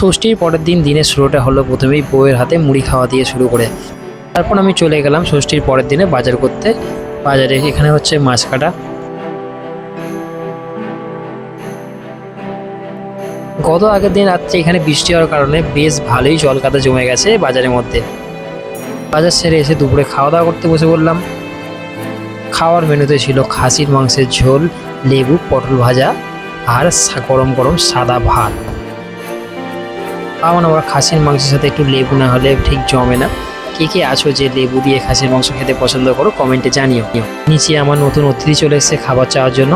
ষষ্ঠীর পরের দিন দিনের শুরুটা হলো প্রথমেই বউয়ের হাতে মুড়ি খাওয়া দিয়ে শুরু করে। তারপর আমি চলে গেলাম ষষ্ঠীর পরের দিনে বাজার করতে। বাজারে এখানে হচ্ছে মাছ কাটা। গত আগের দিন রাত্রে এখানে বৃষ্টি হওয়ার কারণে বেশ ভালোই জল কাদা জমে গেছে বাজারের মধ্যে। বাজার সেরে এসে দুপুরে খাওয়া দাওয়া করতে বসে বললাম। খাওয়ার মেনুতে ছিল খাসির মাংসের ঝোল, লেবু, পটল ভাজা আর গরম গরম সাদা ভাত। আমার খাসির মাংসের সাথে একটু লেবু না হলে ঠিক জমে না। কে কে আছো যে লেবু দিয়ে খাসির মাংস খেতে পছন্দ করো কমেন্টে জানিও। নিচে আমার নতুন অতিথি চলে এসেছে খাবার চাওয়ার জন্য।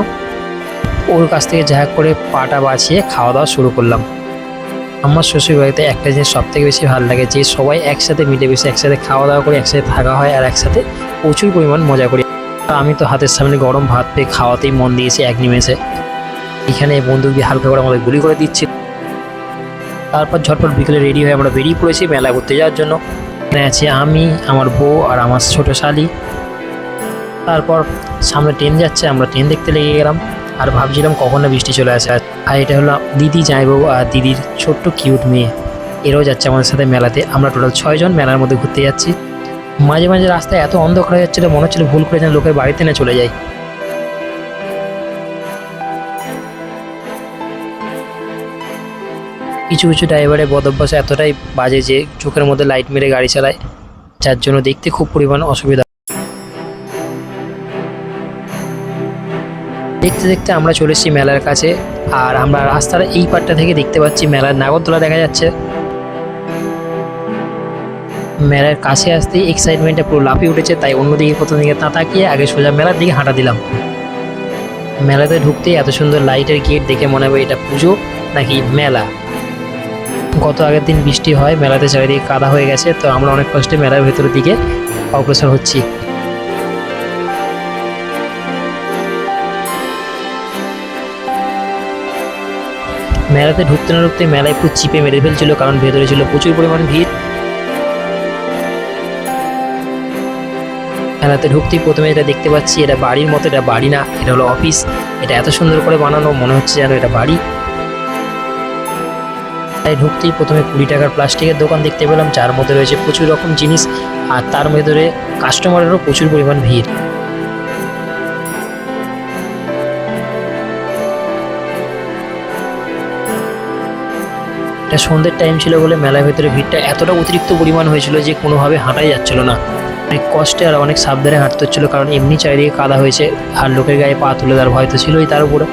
ওর কাছ থেকে যা করে পাটা বাছিয়ে খাওয়া দাওয়া শুরু করলাম। আমার শ্বশুরবাড়িতে একটা জিনিস সব থেকে বেশি ভালো লাগে, যে সবাই একসাথে মিলেমিশে একসাথে খাওয়া দাওয়া করে একসাথে থাকা হয় আর একসাথে প্রচুর পরিমাণ মজা করি। আমি তো হাতের সামনে গরম ভাত পেয়ে খাওয়াতেই মন দিয়েছি এক নিমেষে। এখানে বন্দুক দিয়ে হালকা করে আমাদের গুলি করে দিচ্ছি। তারপর ঝটপট বিকেলে রেডি হয়ে আমরা বেরিয়ে পড়েছি মেলা ঘুরতে যাওয়ার জন্য। এখানে আছি আমি, আমার বউ আর আমার ছোট শালি। তারপর সামনে ট্রেন যাচ্ছে, আমরা ট্রেন দেখতে লেগে গেলাম আর ভাবছিলাম কখন না বৃষ্টি চলে আসে। আর এটা হলো দিদি জামাইবাবু আর দিদির ছোট্ট কিউট মেয়ে, এরাও যাচ্ছে আমাদের সাথে মেলাতে। আমরা টোটাল 6 জন মেলার মধ্যে ঘুরতে যাচ্ছি। মাঝে মাঝে রাস্তায় এত অন্ধকার হয়ে যাচ্ছিল, মনে হচ্ছিল ভুল করে যেন লোকের বাড়িতে না চলে যায়। কিছু কিছু ড্রাইভারের বদভ্যাস এতটাই বাজে যে চোখের মধ্যে লাইট মেরে গাড়ি চালায়, যার জন্য দেখতে খুব পরিমাণ অসুবিধা। দেখতে দেখতে আমরা চলে এসেছি মেলার কাছে। আর আমরা রাস্তার এই পাটটা থেকে দেখতে পাচ্ছি মেলার নাগরদোলা দেখা যাচ্ছে। মেলার কাছে আসতেই এক্সাইটমেন্টটা পুরো লাফিয়ে উঠেছে, তাই অন্যদিকে প্রথম দিকে তাকিয়ে আগে সোজা মেলার দিকে হাঁটা দিলাম। মেলাতে ঢুকতেই এত সুন্দর লাইটের গেট দেখে মনে হবে এটা পুজো নাকি মেলা। গত আগের দিন বৃষ্টি হয়, মেলাতে চারিদিকে কাদা হয়ে গেছে, তো আমরা অনেক কষ্টে মেলার ভেতরের দিকে অগ্রসর হচ্ছি। মেলাতে ঢুকতে না ঢুকতে মেলায় পুরো চিপে মেরে ফেলছিল, কারণ ভেতরে ছিল প্রচুর পরিমাণ ভিড়। মেলাতে ঢুকতেই প্রথমে এটা দেখতে পাচ্ছি, এটা বাড়ির মতো, এটা বাড়ি না, এটা হলো অফিস। এটা এত সুন্দর করে বানানো, মনে হচ্ছে যেন এটা বাড়ি। তাই ঢুকতেই প্রথমে 20 টাকার প্লাস্টিকের দোকান দেখতে পেলাম, যার মধ্যে রয়েছে প্রচুর রকম জিনিস আর তার ভেতরে কাস্টমারেরও প্রচুর পরিমাণ ভিড়। এটা সন্ধ্যের টাইম ছিল বলে মেলার ভেতরে ভিড়টা এতটা অতিরিক্ত পরিমাণ হয়েছিল যে কোনোভাবে হাঁটাই যাচ্ছিল না। অনেক কষ্টে আর অনেক সাবধানে হাঁটতে হচ্ছিল, কারণ এমনি চারিদিকে কাদা হয়েছে আর লোকের গায়ে পা তুলে দেওয়ার ভয় তো ছিলই। তার উপরে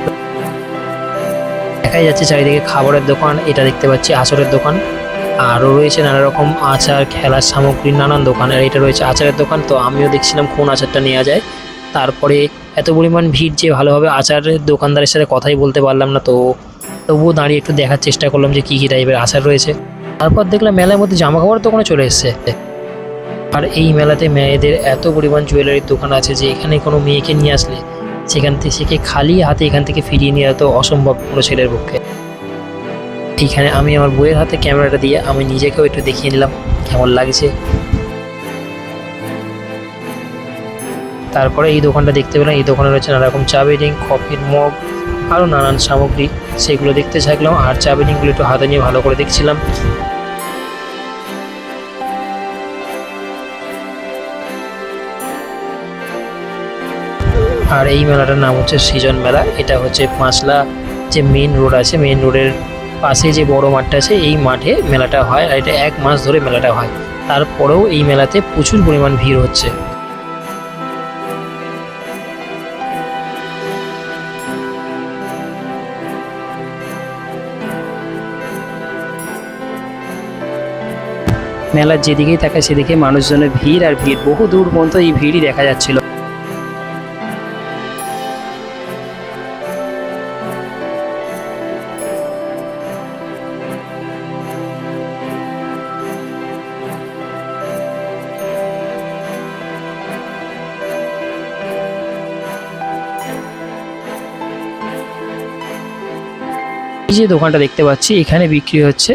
দেখাই যাচ্ছে চারিদিকে খাবারের দোকান, এটা দেখতে পাচ্ছি আচারের দোকান, আরও রয়েছে নানা রকম আচার, খেলার সামগ্রী, নানান দোকান। আর এটা রয়েছে আচারের দোকান, তো আমিও দেখছিলাম কোন আচারটা নেওয়া যায়। তারপরে এত পরিমাণ ভিড় যে ভালোভাবে আচারের দোকানদারের সাথে কথাই বলতে পারলাম না, তো তবুও দাঁড়িয়ে একটু দেখার চেষ্টা করলাম যে কী কী টাইপের আচার রয়েছে। তারপর দেখলাম মেলার মধ্যে জামা কাপড়ের দোকানে চলে এসছে। আর এই মেলাতে মেয়েদের এত পরিমাণ জুয়েলারির দোকান আছে যে এখানে কোনো মেয়েকে নিয়ে আসলে সেখান থেকে খালি হাতে এখান থেকে ফিরিয়ে নেওয়া তো অসম্ভব কোনো ছেলের পক্ষে। এইখানে আমি আমার বইয়ের হাতে ক্যামেরাটা দিয়ে আমি নিজেকেও একটু দেখিয়ে নিলাম কেমন লাগছে। তারপরে এই দোকানটা দেখতে পেলাম, এই দোকানে রয়েছে নানা রকম চা বেডিং, কফির মগ, আরও নানান সামগ্রী, সেগুলো দেখতে চাইলাম। আর চা বেডিংগুলো একটু হাতে নিয়ে ভালো করে দেখছিলাম। আর এই মেলাটার নাম হচ্ছে সৃজন মেলা। এটা হচ্ছে পাঁচলা যে মেন রোড আছে, মেন রোডের পাশে যে বড় মাঠটা আছে, এই মাঠে মেলাটা হয়। আর এটা 1 মাস ধরে মেলাটা হয়। তারপরেও এই মেলাতে প্রচুর পরিমাণ ভিড় হচ্ছে। মেলার যেদিকেই তাকায় সেদিকে মানুষজনের ভিড় আর ভিড়, বহু দূর পর্যন্ত এই ভিড়ই দেখা যাচ্ছিল। এই যে দোকানটা দেখতে পাচ্ছি, এখানে বিক্রি হচ্ছে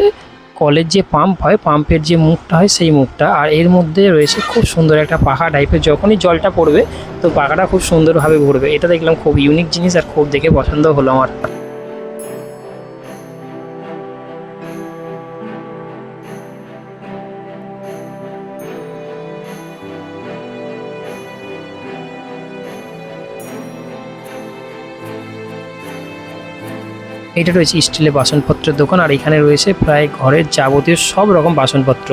কলের যে পাম্প হয়, পাম্পের যে মুখটা হয় সেই মুখটা। আর এর মধ্যে রয়েছে খুব সুন্দর একটা পাখা টাইপের, যখনই জলটা পড়বে তো পাখাটা খুব সুন্দরভাবে ঘুরবে। এটা দেখলাম খুব ইউনিক জিনিস আর খুব দেখে পছন্দ হলো আমার। এটা রয়েছে স্টিলের বাসনপত্রের দোকান, আর এখানে রয়েছে প্রায় ঘরের যাবতীয় সব রকম বাসনপত্র।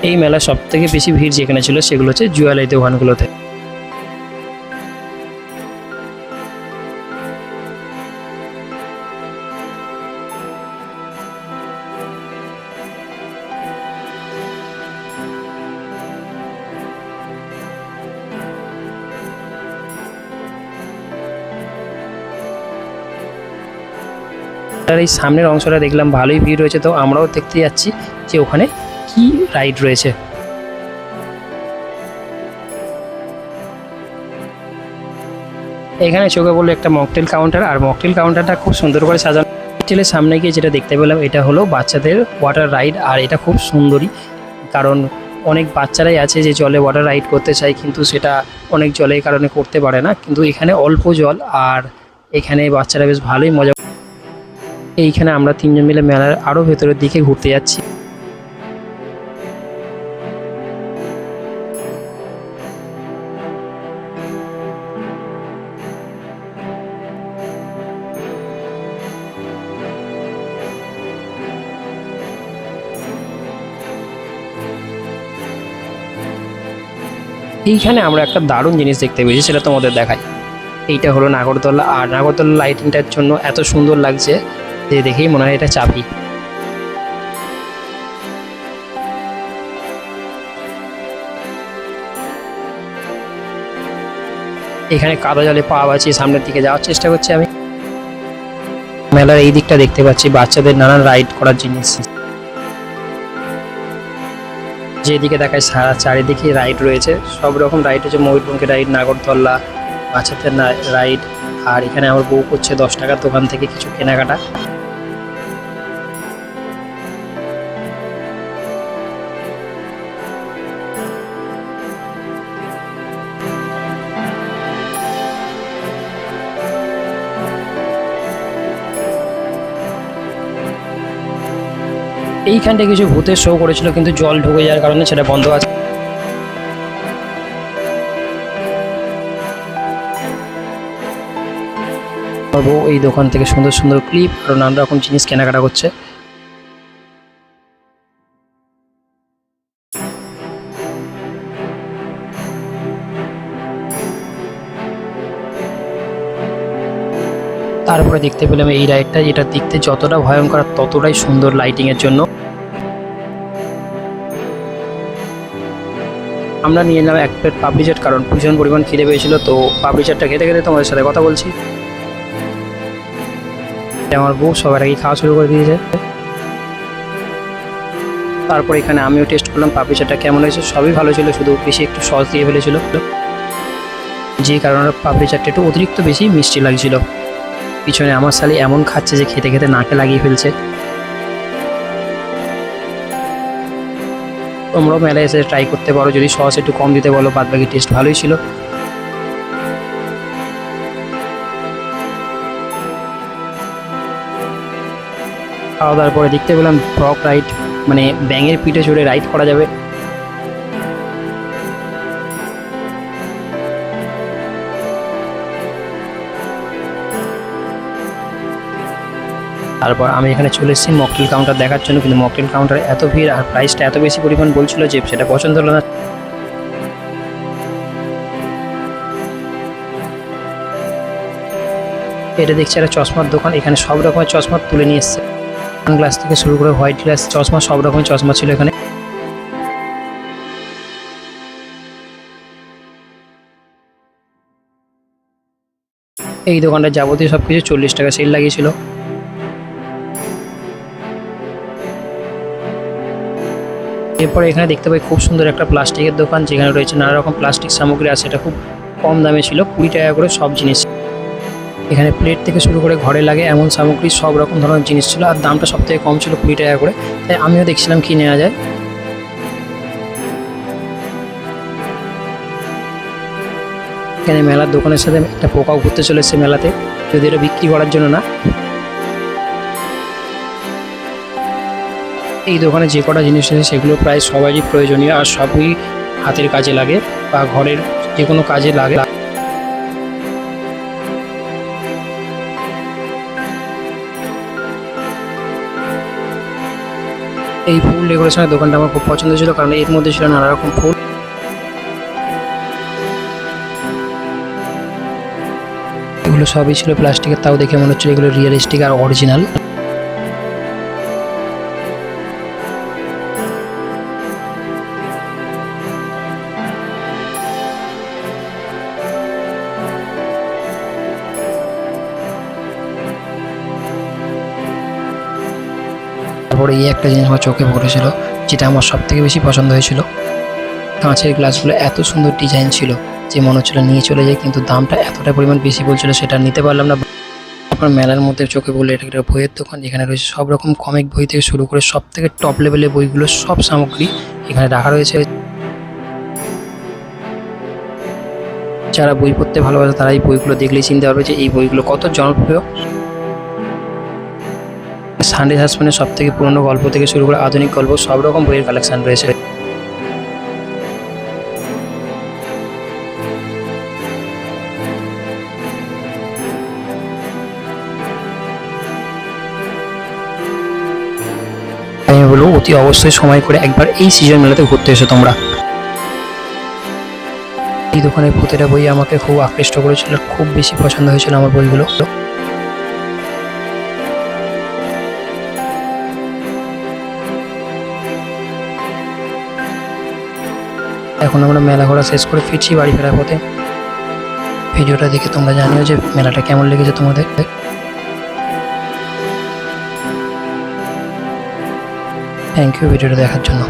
এই মেলা সব থেকে বেশি ভিড় যেখানে ছিল সেগুলো হচ্ছে জুয়েলারি দোকানগুলোতে। আর এই সামনের অংশটা দেখলাম ভালোই ভিড় রয়েছে, তো আমরাও দেখতে যাচ্ছি যে ওখানে কি রাইড রয়েছে। এখানে চোখে পড়লো একটা মকটেল কাউন্টার, আর মকটেল কাউন্টারটা খুব সুন্দর করে সাজানো। মকটেলের সামনে গিয়ে যেটা দেখতে পেলাম এটা হলো বাচ্চাদের ওয়াটার রাইড, আর এটা খুব সুন্দরই, কারণ অনেক বাচ্চারাই আছে যে জলে ওয়াটার রাইড করতে চায় কিন্তু সেটা অনেক জলের কারণে করতে পারে না, কিন্তু এখানে অল্প জল আর এখানে বাচ্চারা বেশ ভালোই মজা। এইখানে আমরা তিনজন মিলে মেলার আরও ভেতরের দিকে ঘুরতে যাচ্ছি। এইখানে আমরা একটা দারুণ জিনিস দেখতে পেয়েছি, সেটা তোমাদের দেখাই। এইটা হলো নাগরদোলা, আর নাগরদোলা লাইটিংটার জন্য এত সুন্দর লাগছে যে দেখেই মনে হয় এটা চাবি। এখানে কাদা জলে পা বাঁচিয়ে সামনের দিকে যাওয়ার চেষ্টা করছি আমি। মেলার এই দিকটা দেখতে পাচ্ছি বাচ্চাদের নানান রাইড করার জিনিস, যেদিকে দেখায় সারা চারিদিকে রাইড রয়েছে, সব রকম রাইড হচ্ছে, ময়ূরপঙ্খী রাইড, নাগরদোলা, বাচ্চাদের রাইড। আর এখানে আমার বউ করছে 10 টাকার দোকান থেকে কিছু কেনাকাটা। এইখানটা কিছু ভূতের শো করেছিল, কিন্তু জল ঢুকে যাওয়ার কারণে সেটা বন্ধ আছে। আমার বউ এই দোকান থেকে সুন্দর সুন্দর ক্লিপ আর নানা রকম জিনিস কেনাকাটা করছে। তারপরে দেখতে পেলাম এই রাইডটা, যেটা দেখতে যতটা ভয়ঙ্কর ততটাই সুন্দর লাইটিংয়ের জন্য। আমরা নিয়ে এলাম 1 প্লেট পাপড়ি চাট, কারণ ভীষণ পরিমাণ খিদে পেয়েছিল। তো পাপড়ি চাটটা খেতে খেতে তোমাদের সাথে কথা বলছি। আমার বউ সবার আগেই খাওয়া শুরু করে দিয়েছে। তারপর এখানে আমিও টেস্ট করলাম পাপড়ি চাটটা কেমন হয়েছে। সবই ভালো ছিল, শুধু বেশি একটু সস দিয়ে ফেলেছিল, যে কারণে পাপড়ি চাটটা একটু অতিরিক্ত বেশি মিষ্টি লাগছিল। পিছনে আমার শালি এমন খাচ্ছে যে খেতে খেতে নাকে লাগিয়ে ফেলছে। তোমরাও মেলায় এসে ট্রাই করতে পারো, যদি সস একটু কম দিতে বলো, বাদ বাকি টেস্ট ভালোই ছিল। খাওয়া দাওয়ার পরে দেখতে পেলাম ফ্রক রাইড, মানে ব্যাঙের পিঠে চড়ে রাইড করা যাবে। তারপর আমি এখানে চলে এসেছি মকটেল কাউন্টার দেখার জন্য, কিন্তু মকটেল কাউন্টারে এত ভিড় আর প্রাইসটা এত বেশি পরিমাণ বলছিল যে সেটা পছন্দ হলো না। এটা দেখছি একটা চশমার দোকান, এখানে সব রকমের চশমা তুলে নিয়ে এসছে, সানগ্লাস থেকে শুরু করে হোয়াইট গ্লাস চশমা, সব রকমের চশমা ছিল এখানে। এই দোকানটা যাবতীয় সবকিছু 40 টাকা সেল লাগিয়েছিল। এরপরে এখানে দেখতে পাই খুব সুন্দর একটা প্লাস্টিকের দোকান, যেখানে রয়েছে নানা রকম প্লাস্টিক সামগ্রী আছে। এটা খুব কম দামে ছিল, 20 টাকা করে সব জিনিস। এখানে প্লেট থেকে শুরু করে ঘরে লাগে এমন সামগ্রী সব রকম ধরনের জিনিস ছিল, আর দামটা সব থেকে কম ছিল 20 টাকা করে। তাই আমিও দেখছিলাম কি নেওয়া যায়। এখানে মেলার দোকানের সাথে একটা পোকাও ঘুরতে চলেছে মেলাতে, যদি এটা বিক্রি করার জন্য না। এই দোকানে যে কটা জিনিস আছে সেগুলো প্রায় সবারই প্রয়োজনীয় আর সবই হাতের কাজে লাগে বা ঘরের যে কোনো কাজে লাগে। এই ফুল ডেকোরেশনের দোকানটা আমার খুব পছন্দ ছিল, কারণ এর মধ্যে ছিল নানা রকম ফুল। এগুলো সবই ছিল প্লাস্টিকের, তাও দেখে মনে হচ্ছিল এগুলো রিয়েলিস্টিক আর অরিজিনাল। তারপরে এই একটা জিনিস আমার চোখে পড়েছিল, যেটা আমার সব থেকে বেশি পছন্দ হয়েছিল। কাঁচের গ্লাসগুলো এত সুন্দর ডিজাইন ছিল যে মনে হচ্ছিল নিয়ে চলে যায়, কিন্তু দামটা এতটা পরিমাণ বেশি বলছিল সেটা নিতে পারলাম না। তারপর মেলার মধ্যে চোখে পড়লো এটা একটা বইয়ের দোকান, যেখানে রয়েছে সব রকম কমিক বই থেকে শুরু করে সব থেকে টপ লেভেলের বইগুলো, সব সামগ্রী এখানে রাখা রয়েছে। যারা বই পড়তে ভালোবাসে তারা এই বইগুলো দেখলেই চিনতে পারবে যে এই বইগুলো কত জনপ্রিয়। সানডে সাসপেন্সের সব থেকে পুরনো গল্প থেকে শুরু করে আধুনিক গল্প, সব রকম বইয়ের কালেকশন রয়েছে। আমি বলবো অতি অবশ্যই সময় করে একবার এই সিজন মেলাতে ঘুরতে এসো তোমরা। এই দোকানের প্রতিটা বই আমাকে খুব আকৃষ্ট করেছিল, খুব বেশি পছন্দ হয়েছিল আমার বইগুলো। এখন আমরা মেলা ঘোরা শেষ করে ফিরছি বাড়ি ফেরার পথে। ভিডিওটা দেখে তোমরা জানিও যে মেলাটা কেমন লেগেছে তোমাদের। থ্যাংক ইউ ভিডিওটা দেখার জন্য।